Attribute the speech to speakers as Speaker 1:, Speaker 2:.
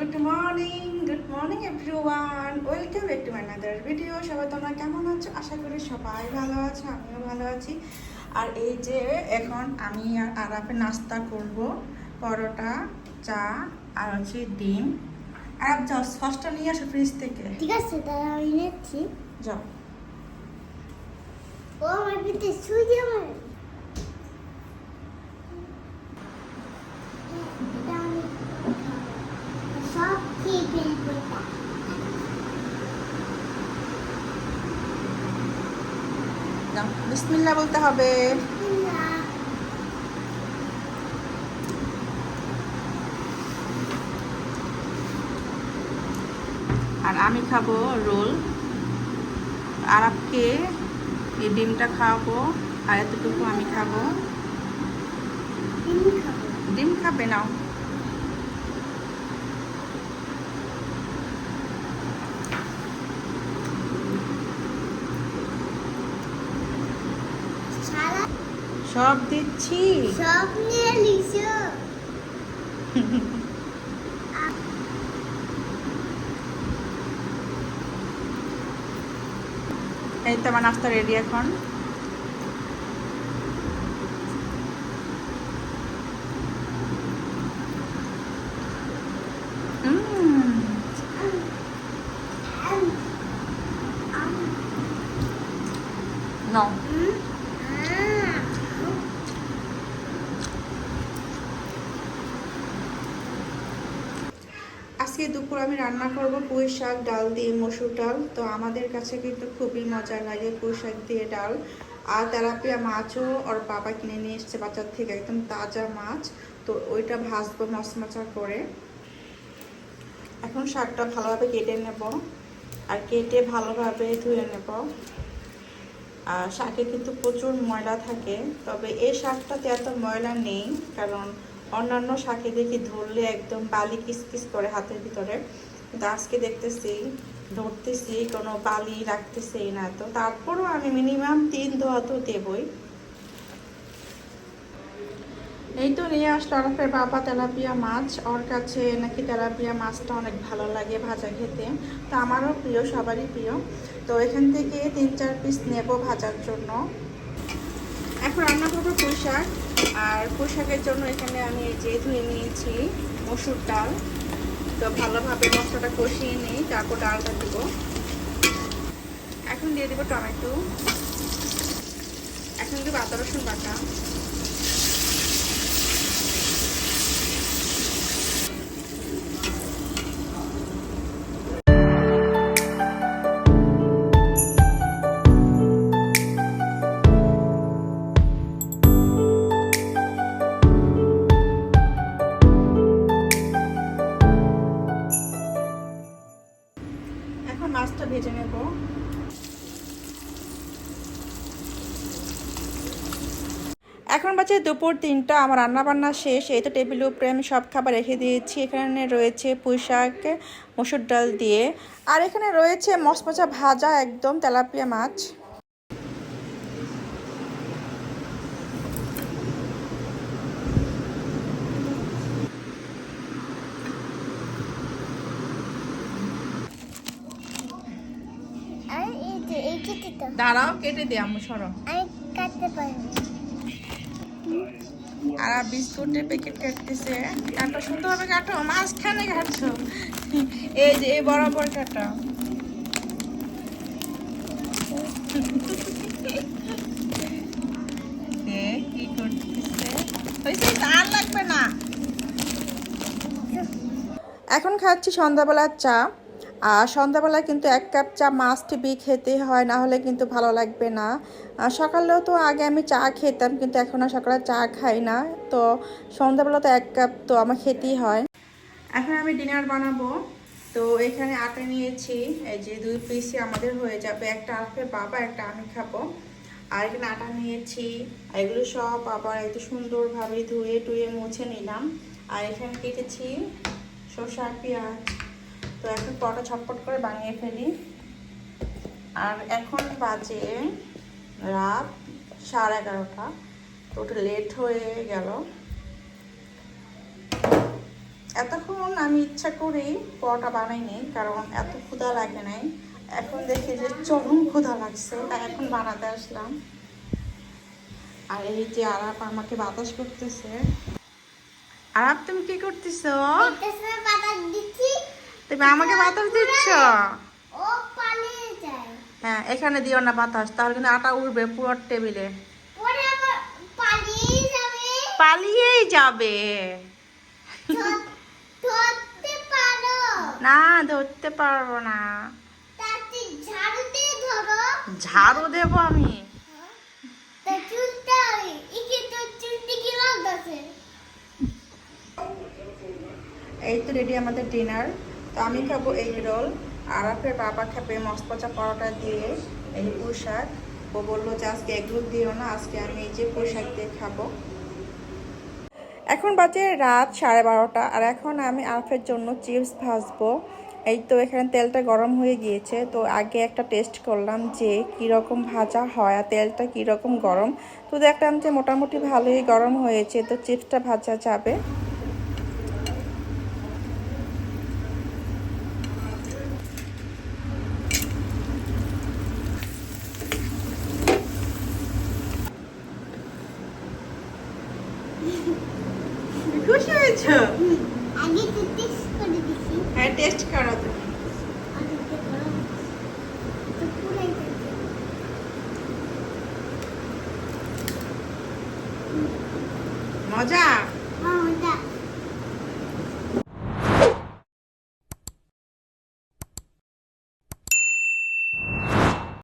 Speaker 1: Good morning everyone, welcome back to my another video. সবাই তোমরা কেমন আছো? আশা করি সবাই ভালো আছো, আমিও ভালো আছি। আর এই যে এখন আমি আর আরাফে নাস্তা করব, পরোটা, চা আর হচ্ছে ডিম। আর যাও সসটা নিয়ে আসো ফ্রিজ থেকে।
Speaker 2: ঠিক আছে, তাহলে আমি নিচ্ছি।
Speaker 1: যাও।
Speaker 2: ও আমার পিঠে সুজি আমার সব খেয়ে ফেলবো।
Speaker 1: যাও, বিসমিল্লাহ বলতে হবে। আর আমি খাবো রোল, আরাফকে এই ডিমটা খাওয়াবো, আর এতটুকু আমি খাবো। ডিম খাবে নাও। সব দিচ্ছি।
Speaker 2: সব নিয়ে লিসো।
Speaker 1: এই তো আমার নাস্তা রেডি এখন। No. আজকে দুপুর আমি রান্না করব পুঁই শাক ডাল দিয়ে, মসুর ডাল। তো আমাদের কাছে কিন্তু খুবই মজা লাগে পুঁই শাক দিয়ে ডাল। আর তেলাপিয়া মাছও ওর বাবা কিনে নিয়ে এসছে বাজার থেকে, একদম তাজা মাছ। তো ওইটা ভাজবো মচমচা করে। এখন শাকটা ভালোভাবে কেটে নেব, আর কেটে ভালোভাবে ধুয়ে নেব। আর শাকে কিন্তু প্রচুর ময়লা থাকে, তবে এই শাকটাতে এত ময়লা নেই, কারণ অন্যান্য শাকে দেখি ধরলে একদম বালি কিসকিস করে হাতের ভিতরে, কিন্তু আজকে দেখতেছি ধরতেছি কোনো বালি রাখতেছেই না। তো তারপরও আমি মিনিমাম 3 ধোয়া তো দেবই। এই তো নিয়ে আসলো আরফের বাবা তেলাপিয়া মাছ। ওর কাছে নাকি তেলাপিয়া মাছটা অনেক ভালো লাগে ভাজা খেতে। তো আমারও প্রিয়, সবারই প্রিয়। তো এখান থেকে 3-4 পিস নেব ভাজার জন্য। এখন রান্না করবো পুঁই শাক। আর পুঁই শাকের জন্য এখানে আমি যে ধুয়ে নিয়েছি মসুর ডাল। তো ভালোভাবে মশলাটা কষিয়ে নিই, তারপর ডালটা দিব। এখন দিয়ে দেবো টমেটো, এখন দেবো আদা রসুন বাটা, মাছটা ভেজে নেব। এখন বাজে দুপুর 3টা, আমার রান্নাবান্না শেষ। এই তো টেবিলের উপরে আমি সব খাবার রেখে দিয়েছি। এখানে রয়েছে পুঁই শাক মসুর ডাল দিয়ে, আর এখানে রয়েছে মচমচা ভাজা একদম তেলাপিয়া মাছ। দাঁড়াও, কেটে দে আম্মু, সরো।
Speaker 2: আমি কাটতে পারি।
Speaker 1: আর বিস্কুটের প্যাকেট কাটতেছে। কাটো, সুন্দরভাবে কাটো, মাঝখানে কাটো। এই যে এই বরাবর কাটো। কি করতেছে? আর লাগবে না। এখন খাচ্ছি সন্ধ্যাবেলার চা। আর সন্ধ্যাবেলা কিন্তু 1 কাপ চা মাস্ট বি খেতে হয়, না হলে কিন্তু ভালো লাগবে না। সকালেও তো আগে আমি চা খেতাম, কিন্তু এখন আর সকালে চা খাই না। তো সন্ধ্যাবেলা তো 1 কাপ তো আমার খেতেই হয়। এখন আমি ডিনার বানাবো। তো এখানে আটা নিয়েছি, এই যে 2 পিসই আমাদের হয়ে যাবে, একটা আরফের বাবা, একটা আমি খাবো। আর এখানে আটা নিয়েছি, এগুলো সব আবার একটু সুন্দরভাবে ধুয়ে টুয়ে মুছে নিলাম। আর এখানে কেটেছি শসা পেঁয়াজ। তো এখন পরোটা ছটপট করে বানিয়ে ফেলি। আর এখন বাজে রাত 11:30, তো ওটা লেট হয়ে গেল। এতক্ষণ আমি ইচ্ছা করেই পরোটা বানাইনি, কারণ এত ক্ষুধা লাগে নাই। এখন দেখি যে চরম ক্ষুধা লাগছে, তাই এখন বানাতে আসলাম। আর এই যে আরাপ আমাকে বাতাস করতেছে। আরাপ, তুমি কি করতেছো?
Speaker 2: এটাতে বাতাস দিচ্ছি।
Speaker 1: তুমি আমাকে বাতাস দিচ্ছ?
Speaker 2: ও পালিয়ে যায়।
Speaker 1: হ্যাঁ, এখানে দিও না বাতাস, তাহলে কিন্তু আটা উড়বে পুরো টেবিলে।
Speaker 2: পরে আবার পালিয়ে যাবে।
Speaker 1: পালিয়েই যাবে।
Speaker 2: ধরতে পারো।
Speaker 1: না, ধরতে পারবো না।
Speaker 2: তাতে ঝাড়ু দিয়ে ধরো।
Speaker 1: ঝাড়ু দেবো আমি।
Speaker 2: তা চুলটা একে তো চুলটি কি লাগতেছে।
Speaker 1: এই তো রেডি আমাদের ডিনার। তো আমি খাবো এগ রোল, আরাফের বাবা খাবে মশপচা পরোটা দিয়ে এই পোশাক। ও বললো যে আজকে এগ রোল দিও না, আজকে আমি এই যে পোশাক দিয়ে খাবো। এখন বাজে রাত 12:30, আর এখন আমি আরাফের জন্য চিপস ভাজবো। এই তো এখানে তেলটা গরম হয়ে গিয়েছে, তো আগে একটা টেস্ট করলাম যে কীরকম ভাজা হয় আর তেলটা কীরকম গরম। তো দেখলাম যে মোটামুটি ভালোই গরম হয়েছে, তো চিপসটা ভাজা যাবে। খুশি হয়েছ?
Speaker 2: আগে তো টেস্ট করে দিছি।
Speaker 1: হ্যাঁ, টেস্ট করো তুমি।
Speaker 2: আগে তো গরম। তো পুরাই গেছে।
Speaker 1: মজা।